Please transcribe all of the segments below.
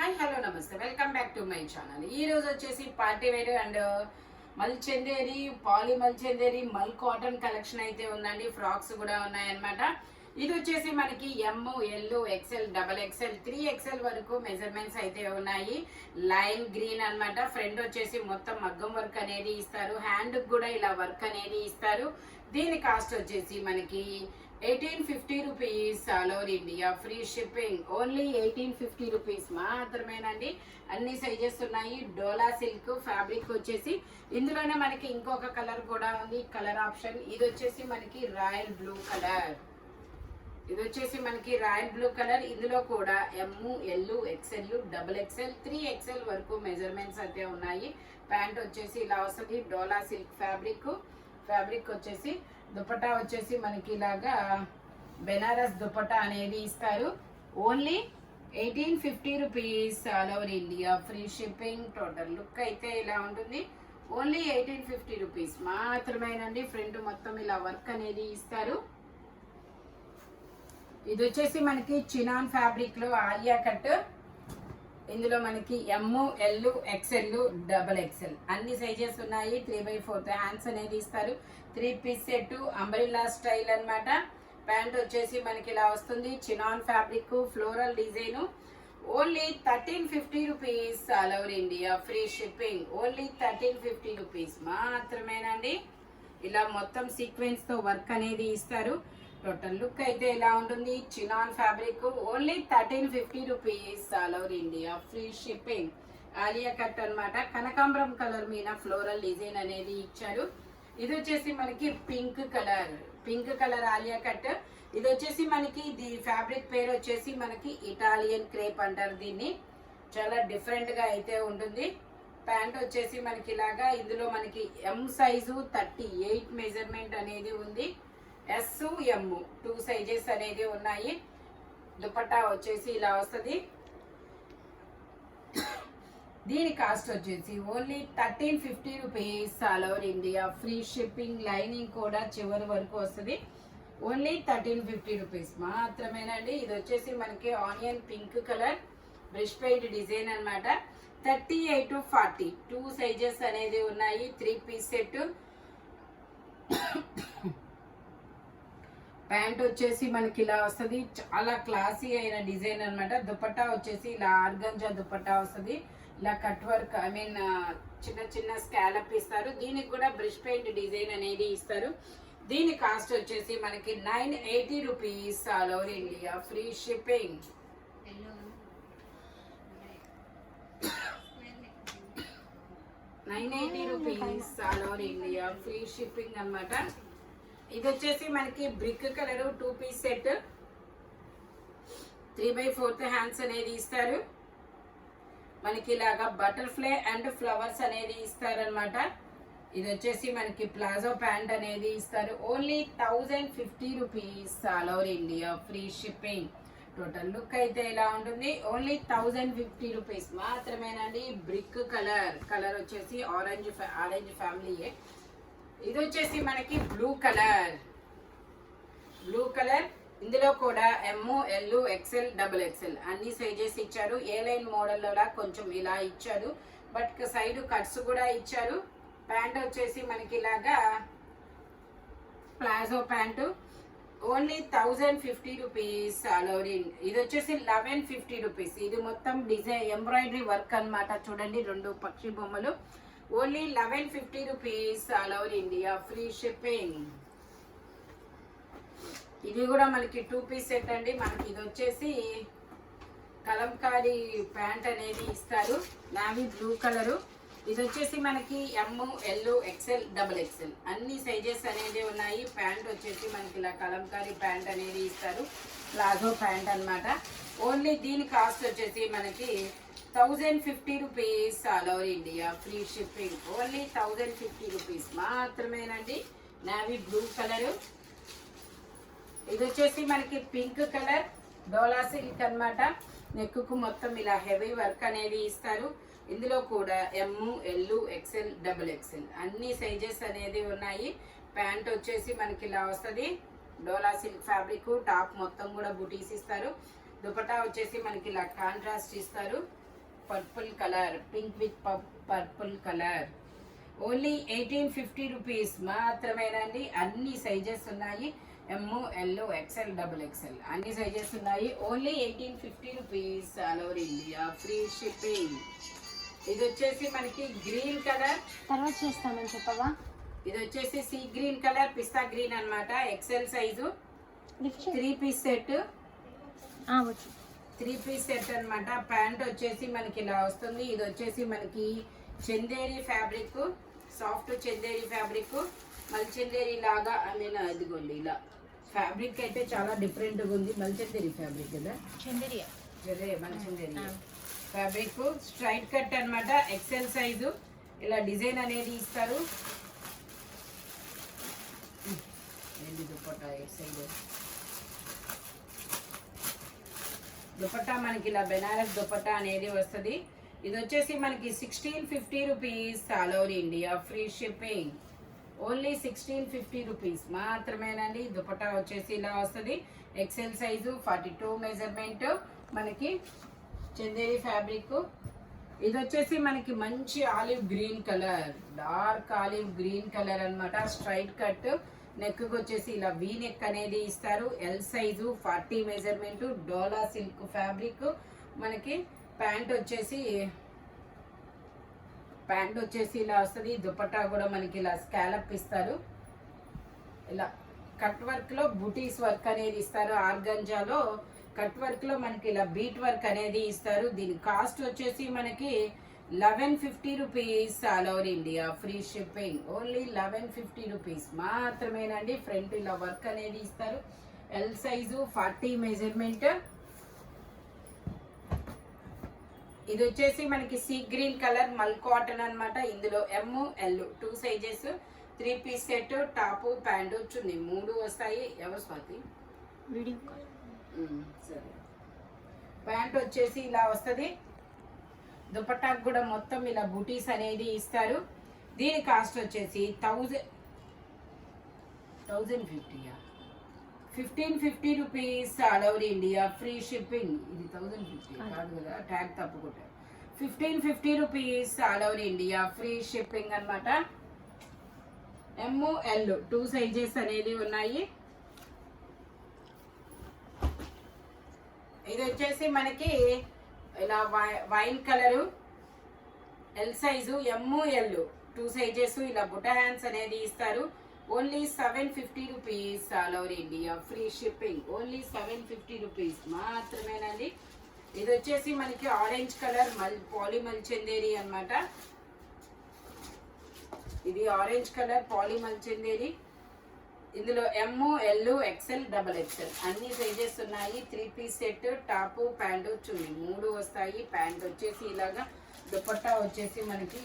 Hi hello నమస్తే welcome back to my channel. ఈ రోజు వచ్చేసి పార్టీ వేర్ అండ్ మల్చందేరి పాలీ మల్చందేరి మల్ కాటన్ కలెక్షన్ అయితే ఉందండి. ఫ్రాక్స్ కూడా ఉన్నాయన్నమాట. ఇది వచ్చేసి మనకి M L XL double XL 3XL వరకు మెజర్మెంట్స్ అయితే ఉన్నాయి. లైన్ గ్రీన్ అన్నమాట. ఫ్రంట్ వచ్చేసి మొత్తం మగ్గం వర్క్ అనేది ఇస్తారు. హ్యాండ్ కూడా ఇలా వర్క్ అనేది ఇస్తారు. దీని కాస్ట్ వచ్చేసి మనకి 1850 rupees all over India. Free shipping. Only 1850 rupees మాత్రమేనండి. అన్ని సైజెస్ ఉన్నాయి. డోలా సిల్క్ ఫ్యాబ్రిక్ వచ్చేసి ఇందులోనే మనకి ఇంకొక కలర్ కూడా ఉంది. కలర్ ఆప్షన్ ఇది వచ్చేసి మనకి రాయల్ బ్లూ కలర్. ఇది వచ్చేసి మనకి రాయల్ బ్లూ కలర్. ఇందులో కూడా M L XL double XL 3XL వరకు మెజర్మెంట్స్ అయితే ఉన్నాయి. ప్యాంట్ వచ్చేసి ఇలా వస్తుంది. డోలా సిల్క్ ఫ్యాబ్రిక్ వచ్చేసి దుపట్టా వచ్చేసి మనకి ఇలాగా బెనారస్ దుపట్టా అనేది ఇస్తారు. Only 1850 rupees all over India. Free shipping. Total look అయితే ఇలా ఉంటుంది. ఓన్లీ 1850 రూపీస్ మాత్రమేనండి. ఫ్రంట్ మొత్తం ఇలా వర్క్ అనేది ఇస్తారు. ఇది వచ్చేసి మనకి చినాన్ ఫ్యాబ్రిక్ లో ఆలియా కట్. ఇందులో మనకి M L XL double XL అన్ని సైజెస్ ఉన్నాయి. 3/4 హ్యాండ్స్ అనేది ఇస్తారు. 3 పీస్ సెట్ అంబ్రెల్లా స్టైల్ అన్నమాట. ప్యాంట్ వచ్చేసి మనకి ఇలా వస్తుంది. Chinon fabric floral design. Only 1350 rupees all over India. Free shipping. Only 1350 rupees మాత్రమేనండి. ఇలా మొత్తం సీక్వెన్స్ తో వర్క్ అనేది ఇస్తారు. టోటల్ లుక్ అయితే ఇలా ఉంటుంది. Chinon fabric. Only 1350 rupees all over India. Free shipping. Alia cut అన్నమాట. కనకాంబరం కలర్ మీద ఫ్లోరల్ డిజైన్ అనేది ఇచ్చారు. ఇది వచ్చేసి మనకి పింక్ కలర్ ఆలియా కట్. ఇది వచ్చేసి మనకి ఫ్యాబ్రిక్ పేరు వచ్చేసి మనకి ఇటాలియన్ క్రేప్ అంటారు దీన్ని. చాలా డిఫరెంట్ గా అయితే ఉంటుంది. ప్యాంట్ వచ్చేసి మనకి ఇలాగా ఇందులో మనకి ఎం సైజు 38 మెజర్మెంట్ అనేది ఉంది. ఎస్ ఎమ్ 2 సైజెస్ అనేది ఉన్నాయి. దుపట్టా వచ్చేసి ఇలా వస్తుంది. దీని కాస్ట్ వచ్చేసి only 1350 rupees all over India. Free shipping. Lining కూడా చివరి వరకు వస్తుంది. ఓన్లీ 1350 రూపీస్ మాత్రమేనండి. ఇది వచ్చేసి మనకి onion pink colour brush paint design అనమాట. 38 to 40 2 సైజెస్ అనేది ఉన్నాయి. 3 పీస్ సెట్. ప్యాంట్ వచ్చేసి మనకి ఇలా వస్తుంది. చాలా క్లాసీ అయిన డిజైన్ అనమాట. దుపట్టా వచ్చేసి ఇలా ఆర్గంజా దుపట్టా వస్తుంది. ఇలా కట్ వర్క్ చిన్న చిన్న స్కాలప్ ఇస్తారు. దీనికి కూడా బ్రష్ పెయింట్ డిజైన్ అనేది ఇస్తారు. దీని కాస్ట్ వచ్చేసి మనకి 980 rupees all over India. Free shipping. 980 rupees all over India. Free shipping అనమాట. ఇది వచ్చేసి మనకి brick colour 2 piece set. 3/4 hands అనేది ఇస్తారు. మనకి ఇలాగా బటర్ఫ్లై అండ్ ఫ్లవర్స్ అనేది ఇస్తారనమాట. ఇది వచ్చేసి మనకి ప్లాజో ప్యాంట్ అనేది ఇస్తారు. Only 1050 rupees all over India. Free shipping. Total look అయితే ఇలా ఉంటుంది. ఓన్లీ 1050 రూపీస్ మాత్రమేనండి. బ్రిక్ కలర్ వచ్చేసి ఆరెంజ్ ఫ్యామిలీయే. ఇది వచ్చేసి మనకి బ్లూ కలర్. ఇందులో కూడా M L XL double XL అన్ని సైజెస్ ఇచ్చారు. ఏ లైన్ మోడల్ లో కొంచెం ఇలా ఇచ్చారు. బట్ సైడ్ కట్స్ కూడా ఇచ్చారు. ప్యాంట్ వచ్చేసి మనకి ఇలాగా palazzo pant. Only 1050 rupees all over India. ఇది వచ్చేసి 1150 రూపీస్. ఇది మొత్తం డిజైన్ ఎంబ్రాయిడరీ వర్క్ అన్నమాట. చూడండి 2 పక్షి బొమ్మలు. Only 1150 rupees all over India. Free shipping. ఇది కూడా మనకి 2 పీస్ సెట్ అండి. మనకి ఇది వచ్చేసి కలంకారీ ప్యాంట్ అనేది ఇస్తారు. Navy blue colour. ఇది వచ్చేసి మనకి M L XL double XL అన్ని సైజెస్ అనేది ఉన్నాయి. ప్యాంట్ వచ్చేసి మనకి ఇలా కలంకారీ ప్యాంట్ అనేది ఇస్తారు. ప్లాజో ప్యాంట్ అన్నమాట. ఓన్లీ దీని కాస్ట్ వచ్చేసి మనకి 1050 rupees all over India. Free shipping. Only 1050 rupees మాత్రమేనండి. Navy blue colour. ఇది వచ్చేసి మనకి పింక్ కలర్ డోలా సిల్క్ అనమాట. నెక్కు మొత్తం ఇలా హెవీ వర్క్ అనేది ఇస్తారు. ఇందులో కూడా M L XL double XL అన్ని సైజెస్ అనేది ఉన్నాయి. ప్యాంట్ వచ్చేసి మనకి ఇలా వస్తుంది. డోలా సిల్క్ ఫ్యాబ్రిక్. టాప్ మొత్తం కూడా బుటీస్ ఇస్తారు. దుపట్టా వచ్చేసి మనకి ఇలా కాంట్రాస్ట్ ఇస్తారు. Purple colour, pink with purple colour. Only 1850 rupees మాత్రమేనండి. అన్ని సైజెస్ ఉన్నాయి. M, L, XL, double XL అన్ని సైజెస్ ఉన్నాయి. Only 1850 rupees, all over India, free shipping. ఇది వచ్చేసి మనకి గ్రీన్ కలర్, తర్వాత చేస్తామని చెప్పవా. ఇది వచ్చేసి సీ గ్రీన్ కలర్, పిస్తా గ్రీన్ అన్నమాట. XL size, 3 piece set, 3 piece set అన్నమాట. ప్యాంట్ వచ్చేసి మనకి ఇలా వస్తుంది. ఇది వచ్చేసి మనకి Chanderi fabric, soft Chanderi fabric, మల్చందేరి లాగా. ఐ మీన్ ఇదిగోండి ఇలా ఫ్యాబ్రిక్ అయితే చాలా డిఫరెంట్గా ఉంది. మల్చందేరి ఫ్యాబ్రిక్ కదా, మల్చందేరి ఫ్యాబ్రిక్. స్ట్రైట్ కట్ అన్నమాట, ఎక్సెల్ సైజు. ఇలా డిజైన్ అనేది ఇస్తారు. దుపట్టా సైజ్, దుపట్టా మనకి ఇలా బెనారస్ దుపట్టా అనేది వస్తుంది. ఇది వచ్చేసి మనకి 1650 rupees, all over India, free shipping. Only 1650 rupees మాత్రమేనండి. దుపట్టా వచ్చేసి ఇలా వస్తుంది. XL size, 42 measurement. మనకి చందేరి ఫ్యాబ్రిక్. ఇది వచ్చేసి మనకి మంచి olive green colour, dark olive green colour అన్నమాట. స్ట్రైట్ కట్, నెక్ వచ్చేసి ఇలా వీ నెక్ అనేది ఇస్తారు. L size, 40 measurement. Dola silk fabric. మనకి ప్యాంట్ వచ్చేసి ఇలా వస్తుంది. దుపట్టా కూడా మనకి ఇలా స్కాలప్ ఇస్తారు. ఇలా కట్ వర్క్ లో బుటీస్ వర్క్ అనేది ఇస్తారు. ఆర్గంజాలో కట్ వర్క్ లో మనకి ఇలా బీట్ వర్క్ అనేది ఇస్తారు. దీని కాస్ట్ వచ్చేసి మనకి 1150 rupees, all over India, free shipping. Only 1150 rupees మాత్రమేనండి. ఫ్రంట్ ఇలా వర్క్ అనేది ఇస్తారు. L size, 40 measurement. ఇది వచ్చేసి మనకి sea green colour, mul cotton అన్నమాట. ఇందులో M, L 2 sizes, 3 piece set, top, pant, chunni 3 వస్తాయి. ఎవరు స్వాతి? సరే. ప్యాంట్ వచ్చేసి ఇలా వస్తుంది. దుపట్టాకు కూడా మొత్తం ఇలా బూటీస్ అనేది ఇస్తారు. దీని కాస్ట్ వచ్చేసి 1550 rupees, all over India, free shipping. ఇది 1050 కాదు కదా, ట్యాగ్ తప్పుకుంటా. 1550 rupees, all over India, free shipping అన్నమాట. ఎమ్, ఎల్ 2 సైజెస్ అనేది ఉన్నాయి. ఇది వచ్చేసి మనకి ఇలా wine colour, L size, M, L 2 sizes. ఇలా బుటా హ్యాండ్స్ అనేది ఇస్తారు. Only 750 rupees, all over India, free shipping. Only 750 rupees మాత్రమేనండి. ఇది వచ్చేసి మనకి ఆరెంజ్ కలర్, పాలీ మల్చందేరి అన్నమాట. ఇది ఆరెంజ్ కలర్ పాలీ మల్చందేరి. ఇందులో M, L, XL, double XL అన్ని సైజెస్ ఉన్నాయి. 3 piece set, top, pant, chunni 3 వస్తాయి. ప్యాంట్ వచ్చేసి ఇలాగా. దుపట్టా వచ్చేసి మనకి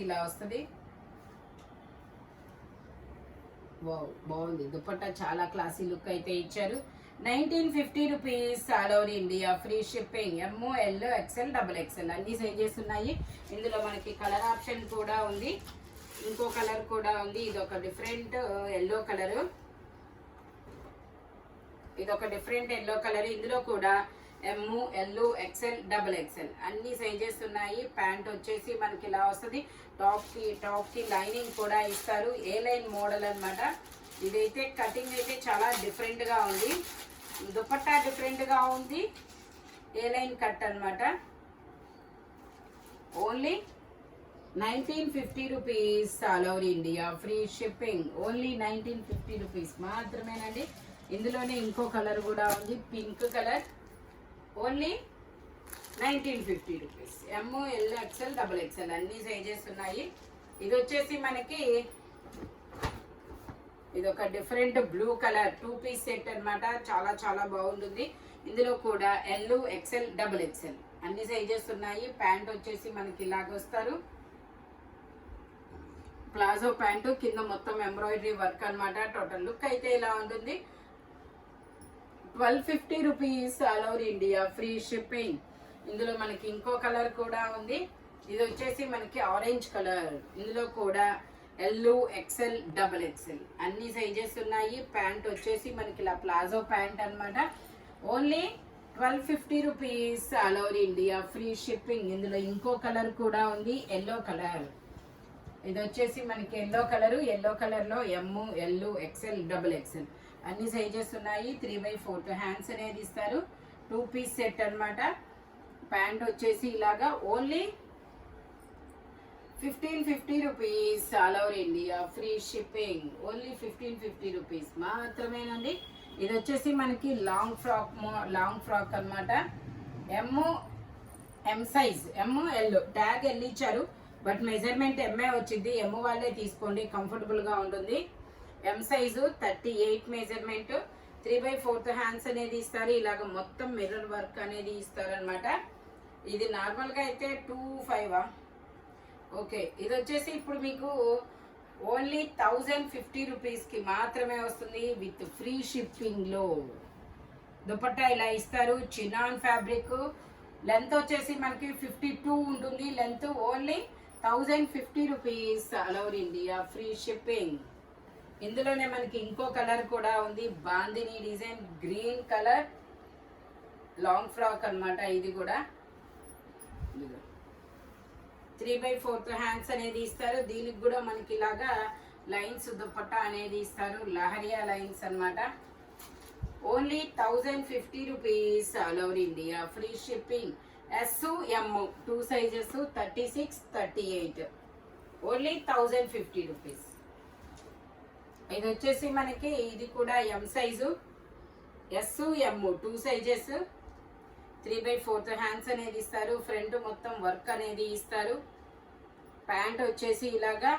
ఇలా వస్తుంది. బాగుంది దుపట్టా, చాలా క్లాసీ లుక్ అయితే ఇచ్చారు. 1950 rupees, all over India, free shipping. M, L, XL, double XL అన్ని సైజెస్ ఉన్నాయి. ఇందులో మనకి కలర్ ఆప్షన్ కూడా ఉంది. ఇంకో కలర్ కూడా ఉంది. ఇది ఒక డిఫరెంట్ ఎల్లో కలరు, ఇది ఒక డిఫరెంట్ ఎల్లో కలర్. ఇందులో కూడా M, L, XL, double XL అన్ని సైజెస్ ఉన్నాయి. ప్యాంట్ వచ్చేసి మనకి ఇలా వస్తుంది. టాప్ కి లైనింగ్ కూడా ఇస్తారు. ఏ లైన్ మోడల్ అన్నమాట. ఇదైతే కటింగ్ అయితే చాలా డిఫరెంట్ గా ఉంది. దుపట్టా డిఫరెంట్ గా ఉంది. ఏ లైన్ కట్ అన్నమాట. Only 1950 rupees, all over India, free shipping. Only 1950 rupees మాత్రమేనండి. ఇందులోనే ఇంకో కలర్ కూడా ఉంది, pink colour. Only 1950 rupees. M, L, XL, double XL అన్ని సైజెస్ ఉన్నాయి. ఇది వచ్చేసి మనకి ఇది ఒక different blue colour 2 piece set అన్నమాట. చాలా చాలా బాగుంటుంది. ఇందులో కూడా ఎల్, ఎక్స్ఎల్, డబుల్ ఎక్స్ఎల్ అన్ని సైజెస్ ఉన్నాయి. ప్యాంట్ వచ్చేసి మనకి ఇలాగ వస్తారు. ప్లాజో ప్యాంటు, కింద మొత్తం ఎంబ్రాయిడరీ వర్క్ అన్నమాట. టోటల్ లుక్ అయితే ఇలా ఉంటుంది. 1250 rupees, all over India, free shipping. ఇందులో మనకి ఇంకో కలర్ కూడా ఉంది. ఇది వచ్చేసి మనకి ఆరెంజ్ కలర్. ఇందులో కూడా ఎల్, ఎక్సెల్, డబుల్ ఎక్సెల్ అన్ని సైజెస్ ఉన్నాయి. ప్యాంట్ వచ్చేసి మనకి ఇలా ప్లాజో ప్యాంట్ అనమాట. Only 1250 rupees, all over India, free shipping. ఇందులో ఇంకో కలర్ కూడా ఉంది, ఎల్లో కలర్. ఇది వచ్చేసి మనకి ఎల్లో కలర్లో ఎమ్, ఎల్, ఎక్సెల్, డబుల్ ఎక్సెల్ అన్ని సైజెస్ ఉన్నాయి. 3/4 హ్యాండ్స్ అనేది ఇస్తారు. 2 పీస్ సెట్ అనమాట. ప్యాంట్ వచ్చేసి ఇలాగా only 1550 rupees, all over India, free shipping. Only 1550 rupees మాత్రమేనండి. ఇది వచ్చేసి మనకి లాంగ్ ఫ్రాక్ అనమాట. M size, L, tag L ఇచ్చారు బట్ మెజర్మెంట్ ఎంఏ వచ్చింది. ఎమ్ వాళ్ళే తీసుకోండి, కంఫర్టబుల్గా ఉంటుంది. ఎం సైజు 38 మెజర్మెంట్. 3/4 హ్యాండ్స్ అనేది ఇస్తారు. ఇలాగ మొత్తం మిర్రర్ వర్క్ అనేది ఇస్తారనమాట. ఇది నార్మల్గా అయితే 25. ఓకే, ఇది వచ్చేసి ఇప్పుడు మీకు ఓన్లీ 1050 రూపీస్కి మాత్రమే వస్తుంది విత్ ఫ్రీ షిప్పింగ్లో. దుపట్టా ఇలా ఇస్తారు, చినాన్ ఫ్యాబ్రిక్. లెంత్ వచ్చేసి మనకి 52 ఉంటుంది length. Only 1050 rupees, all over India, free shipping. ఇందులోనే మనకి ఇంకో కలర్ కూడా ఉంది, bandhani design, green colour long frock అనమాట. ఇది కూడా 3/4 హ్యాండ్స్ అనేది ఇస్తారు. దీనికి కూడా మనకి ఇలాగా లైన్స్ దుపట్టా అనేది ఇస్తారు, లహరియా లైన్స్ అనమాట. Only 1050 rupees, all over India, free shipping. S, M 2 sizes, 36, 38. Only 1050 rupees. ఇది వచ్చేసి మనకి ఇది కూడా M size, S, M 2 sizes, 3/4 hands అనేది ఇస్తారు. ఫ్రంట్ మొత్తం వర్క్ అనేది ఇస్తారు. ప్యాంట్ వచ్చేసి ఇలాగా,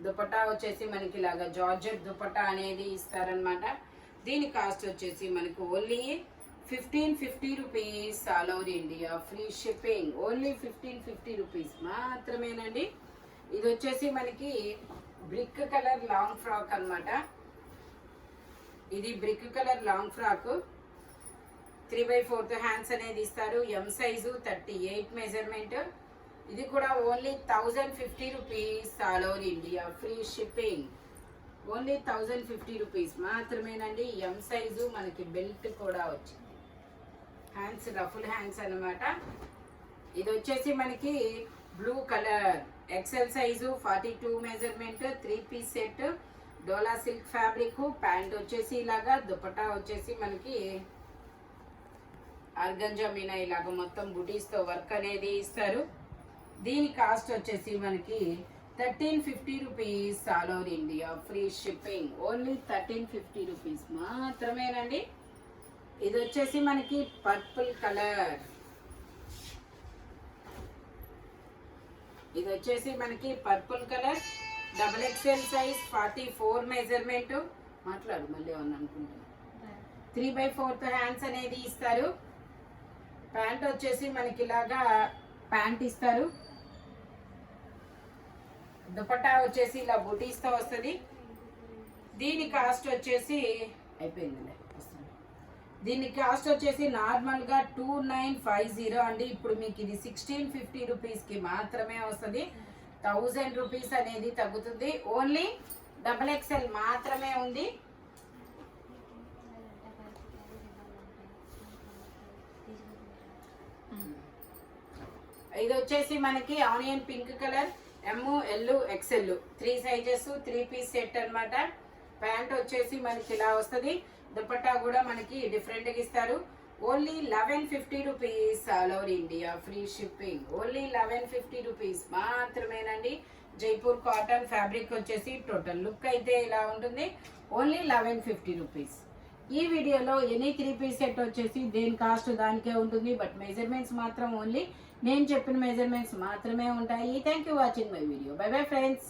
దుపట్టా వచ్చేసి మనకి ఇలాగా జార్జెట్ దుపట్టా అనేది ఇస్తారనమాట. దీని కాస్ట్ వచ్చేసి మనకు only 1550 rupees, all over India, free shipping. Only 1550 rupees మాత్రమేనండి. ఇది వచ్చేసి మనకి బ్రిక్ కలర్ లాంగ్ ఫ్రాక్ అనమాట. ఇది brick colour long frock. 3/4 hands అనేది ఇస్తారు. M size 38 measurement. ఇది కూడా only 1050 rupees, all over India, free shipping. Only 1050 rupees మాత్రమేనండి. ఎం సైజు మనకి బెల్ట్ కూడా వచ్చింది. హ్యాండ్స్ రఫుల్ హ్యాండ్స్ అనమాట. ఇది వచ్చేసి మనకి blue colour, XL size, 42 measurement, 3 piece set, dola silk fabric. Pant వచ్చేసి ఇలాగా, దుపట్టా వచ్చేసి మనకి ఆర్గంజా మీనా ఇలాగ మొత్తం బుటీస్తో వర్క్ అనేది ఇస్తారు. దీని కాస్ట్ వచ్చేసి మనకి 1350 rupees, all over India, free shipping. Only 1350 rupees మాత్రమేనండి. ఇది వచ్చేసి మనకి పర్పుల్ కలర్. ఇది వచ్చేసి మనకి purple colour, double XL size, 44 measurement. మాట్లాడు మళ్ళీ ఏమన్నా అనుకుంటున్నాను. 3/4 హ్యాండ్స్ అనేది ఇస్తారు. ప్యాంట్ వచ్చేసి మనకి ఇలాగా ప్యాంట్ ఇస్తారు. దుపట్టా వచ్చేసి ఇలా బూటీస్తో వస్తుంది. దీని కాస్ట్ వచ్చేసి అయిపోయింది. దీని కాస్ట్ వచ్చేసి నార్మల్గా 2950 అండి. ఇప్పుడు మీకు ఇది 1650 రూపీస్కి మాత్రమే వస్తుంది. 1000 రూపీస్ అనేది తగ్గుతుంది. ఓన్లీ డబుల్ ఎక్స్ఎల్ మాత్రమే ఉంది. ఇది వచ్చేసి మనకి onion pink colour, M, L, XL 3 sizes, 3 piece set అనమాట. ప్యాంట్ వచ్చేసి మనకి ఇలా వస్తుంది. దుపట్టా కూడా మనకి డిఫరెంట్గా ఇస్తారు. Only 1150 rupees, all over India, free shipping. Only 1150 rupees మాత్రమేనండి. జైపూర్ కాటన్ ఫ్యాబ్రిక్ వచ్చేసి టోటల్ లుక్ అయితే ఇలా ఉంటుంది. Only 1150 rupees. ఈ వీడియోలో ఎనీ 3 పీస్ సెట్ వచ్చేసి దేని కాస్ట్ దానికే ఉంటుంది. బట్ మెజర్మెంట్స్ మాత్రం ఓన్లీ నేను చెప్పిన మెజర్మెంట్స్ మాత్రమే ఉంటాయి. Thank you watching my video. By bye friends.